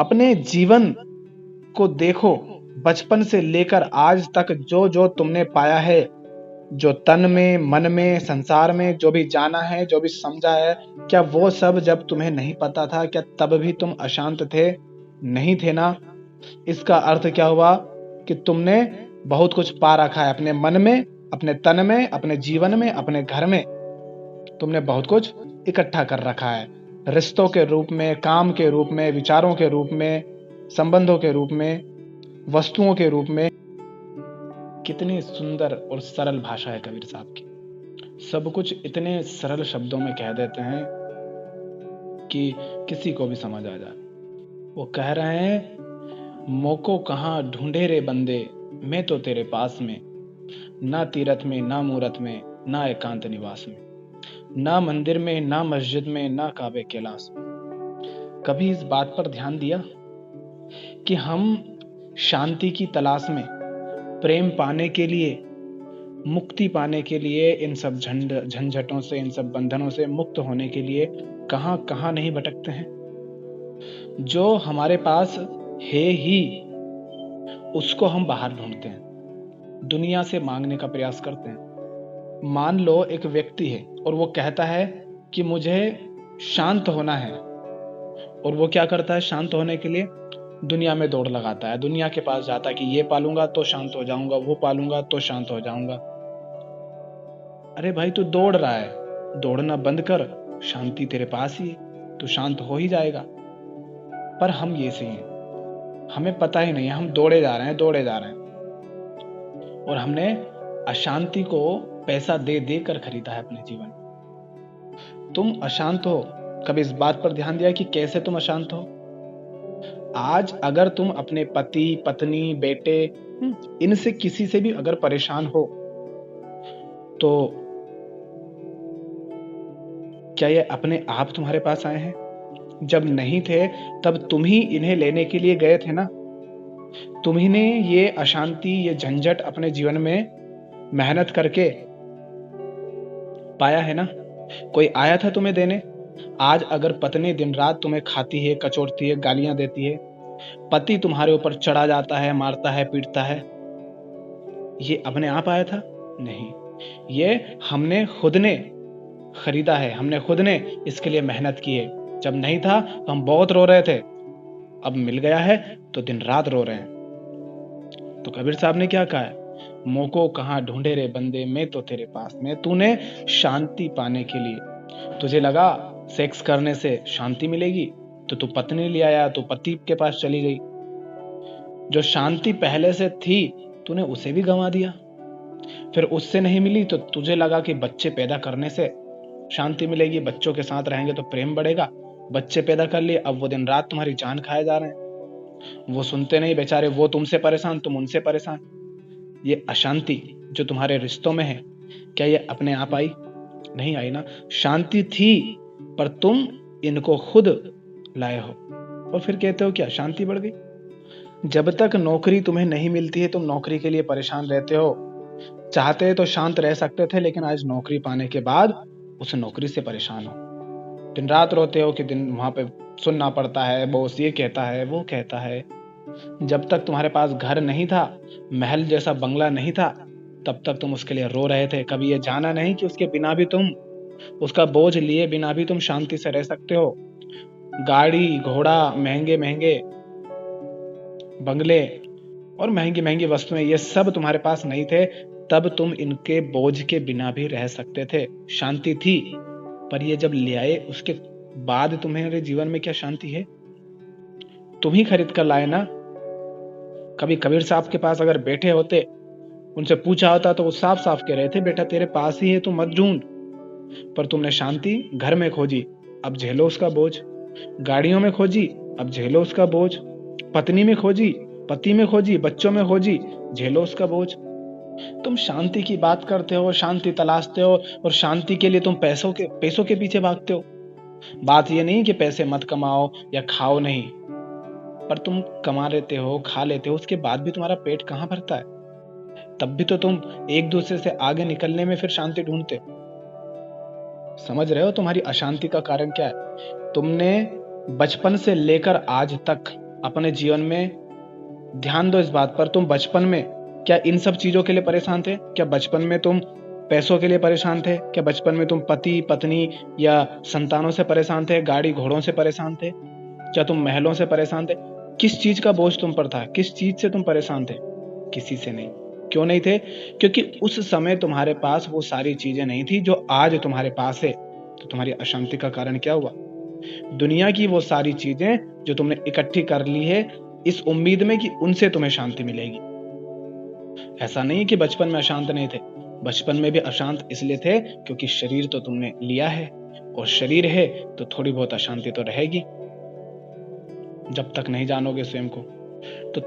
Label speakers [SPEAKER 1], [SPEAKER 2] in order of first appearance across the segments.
[SPEAKER 1] अपने जीवन को देखो, बचपन से लेकर आज तक जो जो तुमने पाया है, जो तन में, मन में, संसार में जो भी जाना है, जो भी समझा है, क्या वो सब जब तुम्हें नहीं पता था, क्या तब भी तुम अशांत थे? नहीं थे ना। इसका अर्थ क्या हुआ कि तुमने बहुत कुछ पा रखा है अपने मन में, अपने तन में, अपने जीवन में, अपने घर में। तुमने बहुत कुछ इकट्ठा कर रखा है, रिश्तों के रूप में, काम के रूप में, विचारों के रूप में, संबंधों के रूप में, वस्तुओं के रूप में। कितनी सुंदर और सरल भाषा है कबीर साहब की। सब कुछ इतने सरल शब्दों में कह देते हैं कि किसी को भी समझ आ जाए। वो कह रहे हैं, मोको कहाँ ढूंढे रे बंदे, मैं तो तेरे पास में, ना तीरथ में, ना मूरत में, ना एकांत निवास में, ना मंदिर में, ना मस्जिद में, ना काबे कैलाश में। कभी इस बात पर ध्यान दिया कि हम शांति की तलाश में, प्रेम पाने के लिए, मुक्ति पाने के लिए, इन सब झंझटों से, इन सब बंधनों से मुक्त होने के लिए कहां कहां नहीं भटकते हैं? जो हमारे पास है ही उसको हम बाहर ढूंढते हैं, दुनिया से मांगने का प्रयास करते हैं। मान लो एक व्यक्ति है और वो कहता है कि मुझे शांत होना है, और वो क्या करता है शांत होने के लिए? दुनिया में दौड़ लगाता है, दुनिया के पास जाता है कि ये पालूंगा तो शांत हो जाऊंगा, वो पालूंगा तो शांत हो जाऊंगा। अरे भाई, तू दौड़ रहा है, दौड़ना बंद कर, शांति तेरे पास ही है, तू शांत हो ही जाएगा। पर हम ये सही हैं, हमें पता ही नहीं है, हम दौड़े जा रहे हैं, दौड़े जा रहे हैं, और हमने अशांति को पैसा दे दे कर खरीदा है अपने जीवन। तुम अशांत हो, कभी इस बात पर ध्यान दिया कि कैसे तुम अशांत हो? आज अगर तुम अपने पति, पत्नी, बेटे, इनसे किसी से भी अगर परेशान हो, तो क्या ये अपने आप तुम्हारे पास आए हैं? जब नहीं थे तब तुम ही इन्हें लेने के लिए गए थे ना। तुम ही ने ये अशांति, ये झंझट अपने जीवन में मेहनत करके पाया है ना। कोई आया था तुम्हें देने? आज अगर पत्नी दिन रात तुम्हें खाती है, कचोटती है, गालियां देती है, पति तुम्हारे ऊपर चढ़ा जाता है, मारता है, पीटता है, ये अपने आप आया था? नहीं, ये हमने खुद ने खरीदा है, हमने खुद ने इसके लिए मेहनत की है। जब नहीं था तो हम बहुत रो रहे थे, अब मिल गया है तो दिन रात रो रहे हैं। तो कबीर साहब ने क्या कहा है? मोको कहाँ ढूंढे रे बंदे, मैं तो तेरे पास में। तूने शांति पाने के लिए, तुझे लगा सेक्स करने से शांति मिलेगी, तो तू पत्नी ले आया, तू पति के पास चली गई। जो शांति पहले से थी तूने उसे भी गंवा दिया। फिर उससे नहीं मिली तो तुझे लगा कि बच्चे पैदा करने से शांति मिलेगी, बच्चों के साथ रहेंगे तो प्रेम बढ़ेगा। बच्चे पैदा कर लिए, अब वो दिन रात तुम्हारी जान खाए जा रहे हैं। वो सुनते नहीं बेचारे, वो तुमसे परेशान, तुम उनसे परेशान। ये अशांति जो तुम्हारे रिश्तों में है, क्या ये अपने आप आई? नहीं आई ना। शांति थी, पर तुम इनको खुद लाए हो, और फिर कहते हो क्या शांति बढ़ गई। जब तक नौकरी तुम्हें नहीं मिलती है तुम नौकरी के लिए परेशान रहते हो। चाहते तो शांत रह सकते थे, लेकिन आज नौकरी पाने के बाद उस नौकरी से परेशान हो, दिन रात रोते हो कि दिन वहां पे सुनना पड़ता है, बॉस ये कहता है, वो कहता है। जब तक तुम्हारे पास घर नहीं था, महल जैसा बंगला नहीं था, तब तक तुम उसके लिए रो रहे थे। कभी ये जाना नहीं कि उसके बिना भी तुम, उसका बोझ लिए बिना भी तुम शांति से रह सकते हो। गाड़ी घोड़ा, महंगे महंगे बंगले और महंगी महंगी वस्तुएं, ये सब तुम्हारे पास नहीं थे, तब तुम इनके बोझ के बिना भी रह सकते थे, शांति थी। पर ये जब ले आए उसके बाद तुम्हारे जीवन में क्या शांति है? तुम ही खरीद कर लाए ना। कभी कबीर साहब के पास अगर बैठे होते, उनसे पूछा होता, तो वो साफ साफ कह रहे थे, बेटा तेरे पास ही है, तू मत ढूंढ। पर तुमने शांति घर में खोजी, अब झेलो उसका बोझ। गाड़ियों में खोजी, अब झेलो उसका बोझ। पत्नी में खोजी, पति में खोजी, बच्चों में खोजी, झेलो उसका बोझ। तुम शांति की बात करते हो, शांति तलाशते हो, और शांति के लिए तुम पैसों के पीछे भागते हो। बात ये नहीं कि पैसे मत कमाओ या खाओ नहीं, पर तुम कमा लेते हो, खा लेते हो, उसके बाद भी तुम्हारा पेट कहाँ भरता है? तब भी तो तुम एक दूसरे से आगे निकलने में फिर शांति ढूंढते हो। समझ रहे हो तुम्हारी अशांति का कारण क्या है? तुमने बचपन से लेकर आज तक अपने जीवन में ध्यान दो इस बात पर, तुम बचपन में क्या इन सब चीजों के लिए परेशान थे? क्या बचपन में तुम पैसों के लिए परेशान थे? क्या बचपन में तुम पति पत्नी या संतानों से परेशान थे? गाड़ी घोड़ों से परेशान थे? क्या तुम महलों से परेशान थे? किस चीज का बोझ तुम पर था? किस चीज से तुम परेशान थे? किसी से नहीं। क्यों नहीं थे? क्योंकि उस समय तुम्हारे पास वो सारी चीजें नहीं थी जो आज तुम्हारे पास है। तो तुम्हारी अशांति का कारण क्या हुआ? दुनिया की वो सारी चीजें जो तुमने इकट्ठी कर ली है इस उम्मीद में कि उनसे तुम्हें शांति मिलेगी। ऐसा नहीं कि बचपन में अशांत नहीं थे, बचपन में भी अशांत इसलिए थे क्योंकि शरीर तो तुमने लिया है, और शरीर है तो थोड़ी बहुत अशांति तो रहेगी जब तक नहीं जानोगे स्वयं को। तो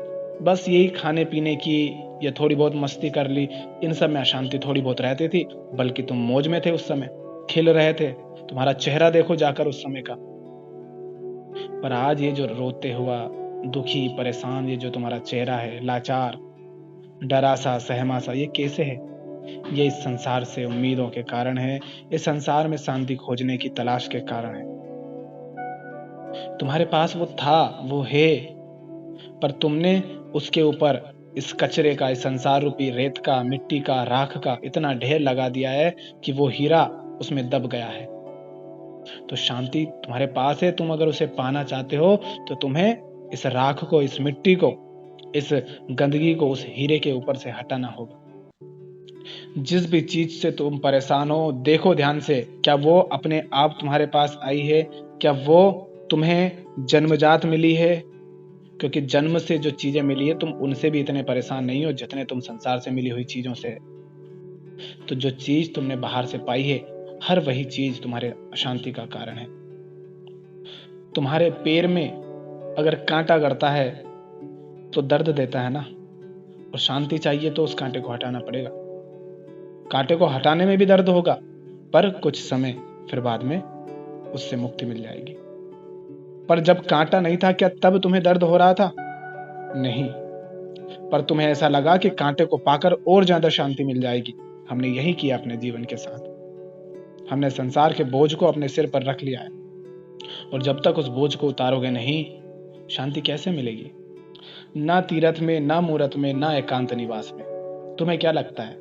[SPEAKER 1] बस यही खाने पीने की या थोड़ी बहुत मस्ती कर ली, इन सब में अशांति थोड़ी बहुत रहती थी, बल्कि तुम मौज में थे उस समय, खिल रहे थे। तुम्हारा चेहरा देखो जाकर उस समय का। पर आज ये जो रोते हुआ, दुखी, परेशान, ये जो तुम्हारा चेहरा है, लाचार, डरा सा, सहमा सा, ये कैसे है? ये इस संसार से उम्मीदों के कारण है, इस संसार में शांति खोजने की तलाश के कारण है। तुम्हारे पास वो था, वो है, पर तुमने उसके ऊपर इस कचरे का, इस संसार रूपी रेत का, मिट्टी का, राख का इतना ढेर लगा दिया है कि वो हीरा उसमें दब गया है। तो शांति तुम्हारे पास है, तुम अगर उसे पाना चाहते हो तो तुम्हें इस राख को, इस मिट्टी को, इस गंदगी को उस हीरे के ऊपर से हटाना होगा। जिस भी चीज से तुम परेशान हो, देखो ध्यान से, क्या वो अपने आप तुम्हारे पास आई है? क्या वो तुम्हें जन्मजात मिली है? क्योंकि जन्म से जो चीजें मिली है तुम उनसे भी इतने परेशान नहीं हो जितने तुम संसार से मिली हुई चीजों से। तो जो चीज तुमने बाहर से पाई है, हर वही चीज तुम्हारे अशांति का कारण है। तुम्हारे पैर में अगर कांटा गड़ता है तो दर्द देता है ना, और शांति चाहिए तो उस कांटे को हटाना पड़ेगा। कांटे को हटाने में भी दर्द होगा, पर कुछ समय फिर बाद में उससे मुक्ति मिल जाएगी। पर जब कांटा नहीं था, क्या तब तुम्हें दर्द हो रहा था? नहीं, पर तुम्हें ऐसा लगा कि कांटे को पाकर और ज्यादा शांति मिल जाएगी। हमने यही किया अपने जीवन के साथ। हमने संसार के बोझ को अपने सिर पर रख लिया है, और जब तक उस बोझ को उतारोगे नहीं, शांति कैसे मिलेगी? ना तीर्थ में, ना मूरत में, ना एकांत निवास में। तुम्हें क्या लगता है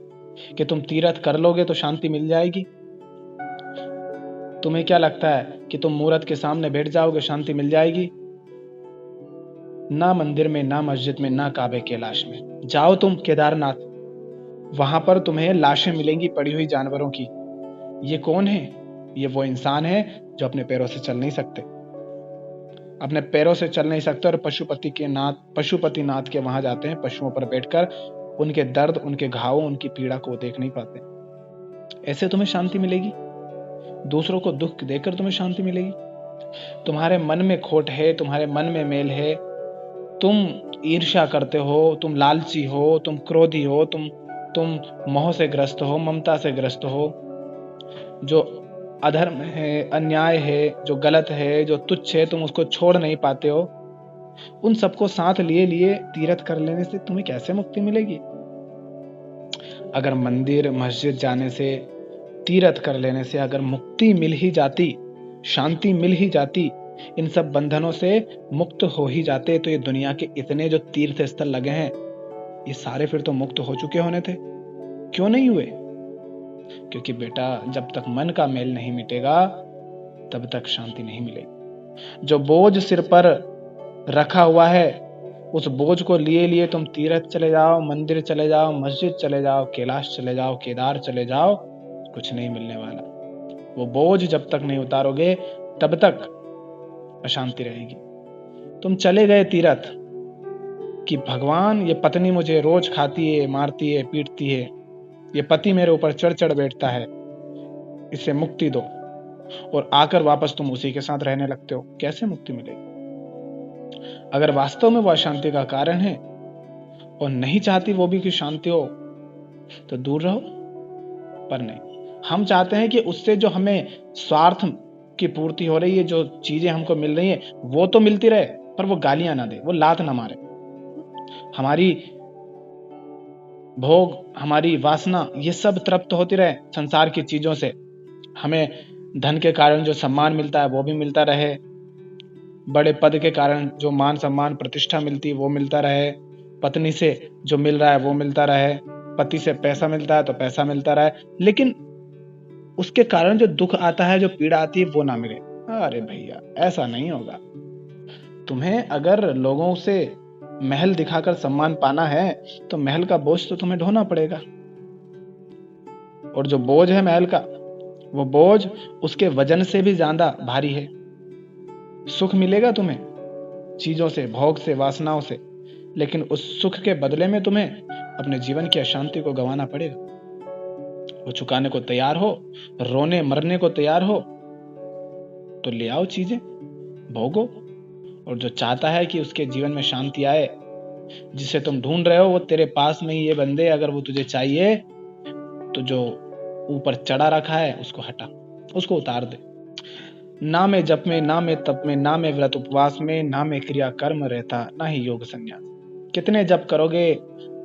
[SPEAKER 1] कि तुम तीर्थ कर लोगे तो शांति मिल जाएगी? तुम्हें क्या लगता है कि तुम मूरत के सामने बैठ जाओगे शांति मिल जाएगी? ना मंदिर में, ना मस्जिद में, ना काबे कैलाश में। जाओ तुम केदारनाथ, वहां पर तुम्हें लाशें मिलेंगी पड़ी हुई जानवरों की। ये कौन है? ये वो इंसान है जो अपने पैरों से चल नहीं सकते, अपने पैरों से चल नहीं सकते, और पशुपतिनाथ के वहां जाते हैं पशुओं पर बैठकर। उनके दर्द, उनके घावों, उनकी पीड़ा को देख नहीं पाते। ऐसे तुम्हें शांति मिलेगी? दूसरों को दुख देकर तुम्हें शांति मिलेगी? तुम्हारे मन में खोट है, तुम्हारे मन में मेल है, तुम ईर्ष्या करते हो, तुम लालची हो, तुम क्रोधी हो, तुम मोह से ग्रस्त हो, ममता से ग्रस्त हो। जो अधर्म है, अन्याय है, जो गलत है, जो तुच्छ है, तुम उसको छोड़ नहीं पाते हो। उन सबको साथ लिए लिए तीर्थ कर लेने से तुम्हें कैसे मुक्ति मिलेगी? अगर मंदिर मस्जिद जाने से, तीर्थ कर लेने से अगर मुक्ति मिल ही जाती, शांति मिल ही जाती, इन सब बंधनों से मुक्त हो ही जाते, तो ये दुनिया के इतने जो तीर्थ स्थल लगे हैं, ये सारे फिर तो मुक्त हो चुके होने थे। क्यों नहीं हुए? क्योंकि बेटा, जब तक मन का मेल नहीं मिटेगा तब तक शांति नहीं मिलेगी। जो बोझ सिर पर रखा हुआ है, उस बोझ को लिए लिए तुम तीर्थ चले जाओ, मंदिर चले जाओ, मस्जिद चले जाओ, कैलाश चले जाओ, केदार चले जाओ, कुछ नहीं मिलने वाला। वो बोझ जब तक नहीं उतारोगे तब तक अशांति रहेगी। तुम चले गए तीर्थ कि भगवान, ये पत्नी मुझे रोज खाती है, मारती है, पीटती है, ये पति मेरे ऊपर चढ़ चढ़ बैठता है, इससे मुक्ति दो, और आकर वापस तुम उसी के साथ रहने लगते हो। कैसे मुक्ति मिलेगी? अगर वास्तव में वो अशांति का कारण है और नहीं चाहती वो भी कि शांति हो, तो दूर रहो। पर नहीं, हम चाहते हैं कि उससे जो हमें स्वार्थ की पूर्ति हो रही है, जो चीजें हमको मिल रही है, वो तो मिलती रहे, पर वो गालियां ना दे, वो लात ना मारे। हमारी भोग, हमारी वासना, ये सब तृप्त होती रहे संसार की चीजों से। हमें धन के कारण जो सम्मान मिलता है वो भी मिलता रहे, बड़े पद के कारण जो मान सम्मान प्रतिष्ठा मिलती वो मिलता रहे, पत्नी से जो मिल रहा है वो मिलता रहे, पति से पैसा मिलता है तो पैसा मिलता रहे, लेकिन उसके कारण जो दुख आता है, जो पीड़ा आती है वो ना मिले। अरे भैया, ऐसा नहीं होगा। तुम्हें अगर लोगों से महल दिखाकर सम्मान पाना है तो महल का बोझ तो तुम्हें ढोना पड़ेगा, और जो बोझ है महल का, वो बोझ उसके वजन से भी ज्यादा भारी है। सुख मिलेगा तुम्हें चीजों से, भोग से, वासनाओं से, लेकिन उस सुख के बदले में तुम्हें अपने जीवन की अशांति को गंवाना पड़ेगा। वो चुकाने को तैयार हो, रोने मरने को तैयार हो, तो ले आओ चीजें, भोगो। और जो चाहता है कि उसके जीवन में शांति आए, जिसे तुम ढूंढ रहे हो, वो तेरे पास में ही ये बंदे। अगर वो तुझे चाहिए तो जो ऊपर चढ़ा रखा है उसको हटा, उसको उतार दे। ना में जप में, ना में तप में, ना में व्रत उपवास में, ना में क्रिया कर्म रहता, ना ही योग संन्यास। कितने जप करोगे?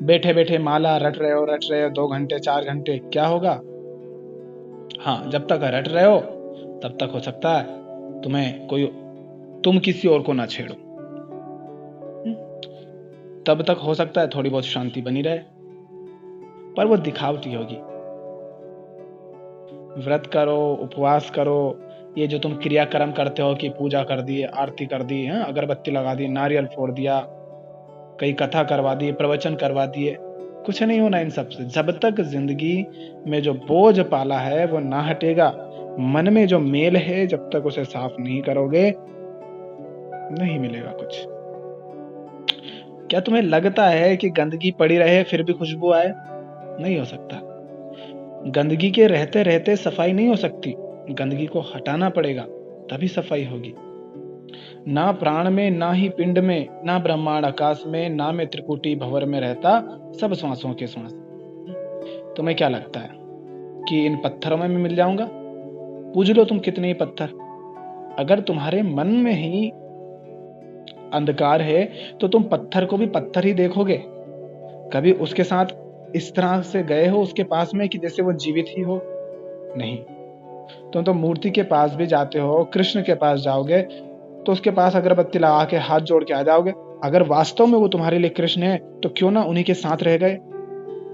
[SPEAKER 1] बैठे बैठे माला रट रहे हो 2 घंटे 4 घंटे, क्या होगा? हाँ, जब तक रट रहे हो तब तक हो सकता है तुम किसी और को ना छेड़ो, तब तक हो सकता है थोड़ी बहुत शांति बनी रहे, पर वो दिखावटी होगी। व्रत करो, उपवास करो, ये जो तुम क्रियाक्रम करते हो कि पूजा कर दी, आरती कर दी, अगरबत्ती लगा दी, नारियल फोड़ दिया, कई कथा करवा दी, प्रवचन करवा दिए, कुछ नहीं होना इन सब से। जब तक जिंदगी में जो बोझ पाला है वो ना हटेगा, मन में जो मेल है जब तक उसे साफ नहीं करोगे, नहीं मिलेगा कुछ। क्या तुम्हें लगता है कि गंदगी पड़ी रहे फिर भी खुशबू आए? नहीं हो सकता। गंदगी के रहते रहते सफाई नहीं हो सकती, गंदगी को हटाना पड़ेगा, तभी सफाई होगी। ना प्राण में, ना ही पिंड में, ना ब्रह्मांड आकाश में, ना में त्रिकुटी भंवर में रहता, सब श्वासों के श्वास। तुम्हें क्या लगता है कि इन पत्थरों में मैं मिल जाऊंगा? पूछ लो तुम कितने ही पत्थर। अगर तुम्हारे मन में ही अंधकार है तो तुम पत्थर को भी पत्थर ही देखोगे। कभी उसके साथ इस तरह से गए हो उसके पास में कि जैसे वो जीवित ही हो? नहीं। तुम तो मूर्ति के पास भी जाते हो, कृष्ण के पास जाओगे तो उसके पास अगरबत्ती लगा के हाथ जोड़ के आ जाओगे। अगर वास्तव में वो तुम्हारे लिए कृष्ण है तो क्यों ना उन्हीं के साथ रह गए,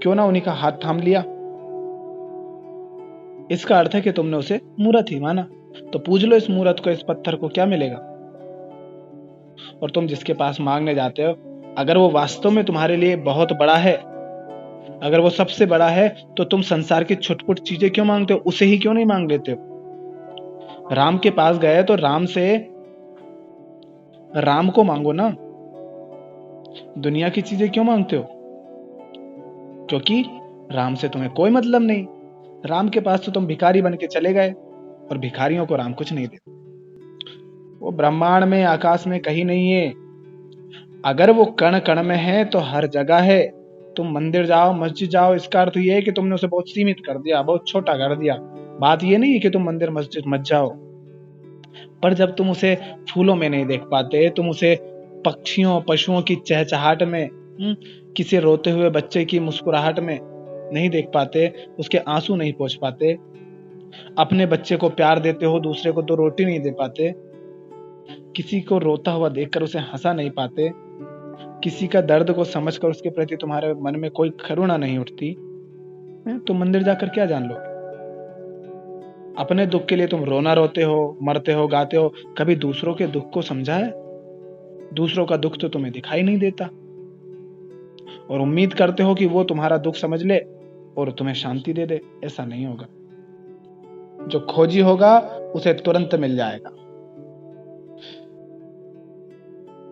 [SPEAKER 1] क्यों ना उन्हीं का हाथ थाम लिया? इसका अर्थ है कि तुमने उसे मूर्त ही माना। तो पूछ लो इस मूर्त को, इस पत्थर को क्या मिलेगा? और तुम जिसके पास मांगने जाते हो, अगर वो वास्तव में तुम्हारे लिए बहुत बड़ा है, अगर वो सबसे बड़ा है, तो तुम संसार की छुटपुट चीजें क्यों मांगते हो? उसे ही क्यों नहीं मांग लेते हो? राम के पास गए तो राम को मांगो ना, दुनिया की चीजें क्यों मांगते हो? क्योंकि राम से तुम्हें कोई मतलब नहीं। राम के पास तो तुम भिखारी बन के चले गए, और भिखारियों को राम कुछ नहीं देते। वो ब्रह्मांड में, आकाश में कहीं नहीं है। अगर वो कण कण में है तो हर जगह है। तुम मंदिर जाओ, मस्जिद जाओ, इसका अर्थ ये है कि तुमने उसे बहुत सीमित कर दिया, बहुत छोटा कर दिया। बात ये नहीं है कि तुम मंदिर मस्जिद मत जाओ, पर जब तुम उसे फूलों में नहीं देख पाते, तुम उसे पक्षियों पशुओं की चहचहाट में, किसी रोते हुए बच्चे की मुस्कुराहट में नहीं देख पाते, उसके आंसू नहीं पोंछ पाते, अपने बच्चे को प्यार देते हो, दूसरे को दो रोटी नहीं दे पाते, किसी को रोता हुआ देखकर उसे हंसा नहीं पाते, किसी का दर्द को समझकर उसके प्रति तुम्हारे मन में कोई करुणा नहीं उठती, तो मंदिर जाकर क्या जान लो? अपने दुख के लिए तुम रोना रोते हो, मरते हो, गाते हो, कभी दूसरों के दुख को समझा है? दूसरों का दुख तो तुम्हें दिखाई नहीं देता, और उम्मीद करते हो कि वो तुम्हारा दुख समझ ले और तुम्हें शांति दे दे। ऐसा नहीं होगा। जो खोजी होगा उसे तुरंत मिल जाएगा।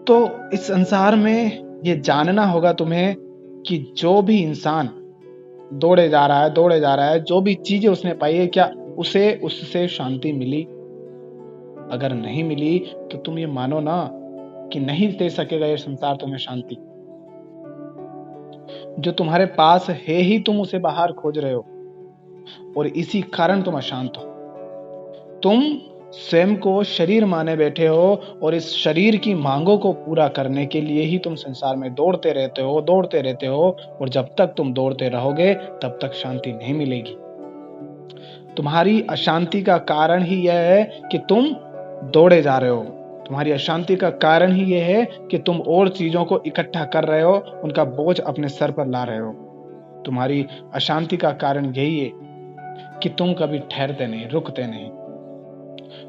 [SPEAKER 1] तो इस संसार में ये जानना होगा तुम्हें कि जो भी इंसान दौड़े जा रहा है, जो भी चीजें उसने पाई है, क्या उसे उससे शांति मिली? अगर नहीं मिली तो तुम ये मानो ना कि नहीं दे सकेगा ये संसार तुम्हें शांति। जो तुम्हारे पास है ही तुम उसे बाहर खोज रहे हो, और इसी कारण तुम अशांत हो। तुम स्वयं को शरीर माने बैठे हो, और इस शरीर की मांगों को पूरा करने के लिए ही तुम संसार में दौड़ते रहते हो, और जब तक तुम दौड़ते रहोगे तब तक शांति नहीं मिलेगी। तुम्हारी अशांति का कारण ही यह है कि तुम दौड़े जा रहे हो, तुम्हारी अशांति का कारण ही यह है कि तुम और चीजों को इकट्ठा कर रहे हो, उनका बोझ अपने सर पर ला रहे हो। तुम्हारी अशांति का कारण यही है कि तुम कभी ठहरते नहीं, रुकते नहीं।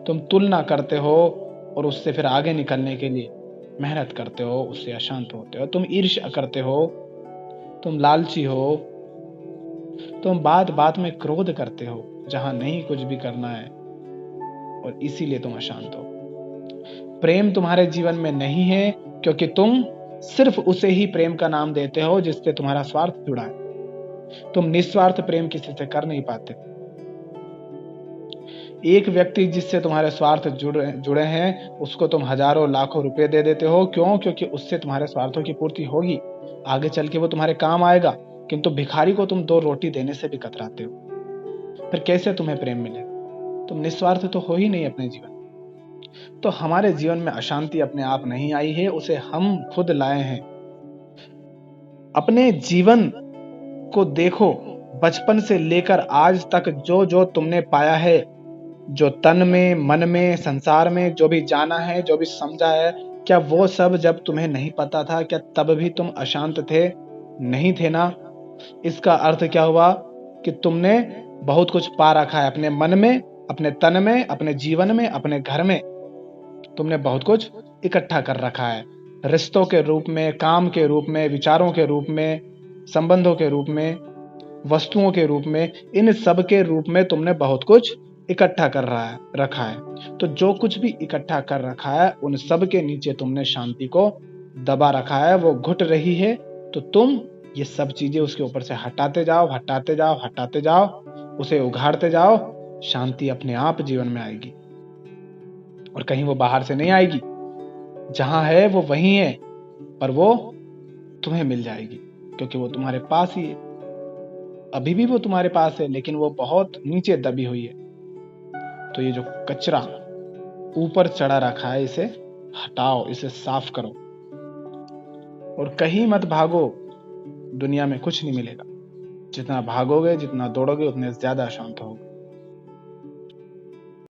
[SPEAKER 1] तुम तुलना करते हो और उससे फिर आगे निकलने के लिए मेहनत करते हो, उससे अशांत होते हो। तुम ईर्ष्या करते हो, तुम लालची हो, तुम बात बात में क्रोध करते हो जहां नहीं कुछ भी करना है, और इसीलिए तुम अशांत हो। प्रेम तुम्हारे जीवन में नहीं है क्योंकि तुम सिर्फ उसे ही प्रेम का नाम देते हो जिससे तुम्हारा स्वार्थ जुड़ा है। तुम निस्वार्थ प्रेम किसी से कर नहीं पाते। एक व्यक्ति जिससे तुम्हारे स्वार्थ जुड़े हैं, उसको तुम हजारों लाखों रुपए दे देते हो। क्यों? क्योंकि उससे तुम्हारे स्वार्थों की पूर्ति होगी, आगे चल के वो तुम्हारे काम आएगा। किंतु भिखारी को तुम 2 रोटी देने से भी कतराते हो। फिर कैसे तुम्हें प्रेम मिलेगा? तुम निस्वार्थ तो हो ही नहीं अपने जीवन। तो हमारे जीवन में अशांति अपने आप नहीं आई है, उसे हम खुद लाए हैं। अपने जीवन को देखो, बचपन से लेकर आज तक जो जो तुमने पाया है, जो तन में, मन में, संसार में जो भी जाना है, जो भी समझा है, क्या वो सब जब तुम्हें नहीं पता था, क्या तब भी तुम अशांत थे? नहीं थे ना? इसका अर्थ क्या हुआ कि तुमने बहुत कुछ पा रखा है अपने मन में, अपने तन में, अपने जीवन में, अपने घर में। तुमने बहुत कुछ इकट्ठा कर रखा है, रिश्तों के रूप में, काम के रूप में, विचारों के रूप में, संबंधों के रूप में, वस्तुओं के रूप में। इन सब के रूप में तुमने बहुत कुछ इकट्ठा कर रखा है। तो जो कुछ भी इकट्ठा कर रखा है, उन सब के नीचे तुमने शांति को दबा रखा है। वो घुट रही है, तो तुम ये सब चीजें उसके ऊपर से हटाते जाओ, हटाते जाओ, हटाते जाओ, उसे उघाड़ते जाओ। शांति अपने आप जीवन में आएगी, और कहीं वो बाहर से नहीं आएगी। जहां है वो वहीं है, पर वो तुम्हें मिल जाएगी क्योंकि वो तुम्हारे पास ही है। अभी भी वो तुम्हारे पास है, लेकिन वो बहुत नीचे दबी हुई है। तो ये जो कचरा ऊपर चढ़ा रखा है, इसे हटाओ, इसे साफ करो, और कहीं मत भागो। दुनिया में कुछ नहीं मिलेगा। जितना भागोगे, जितना दौड़ोगे, उतने ज्यादा शांत होगे।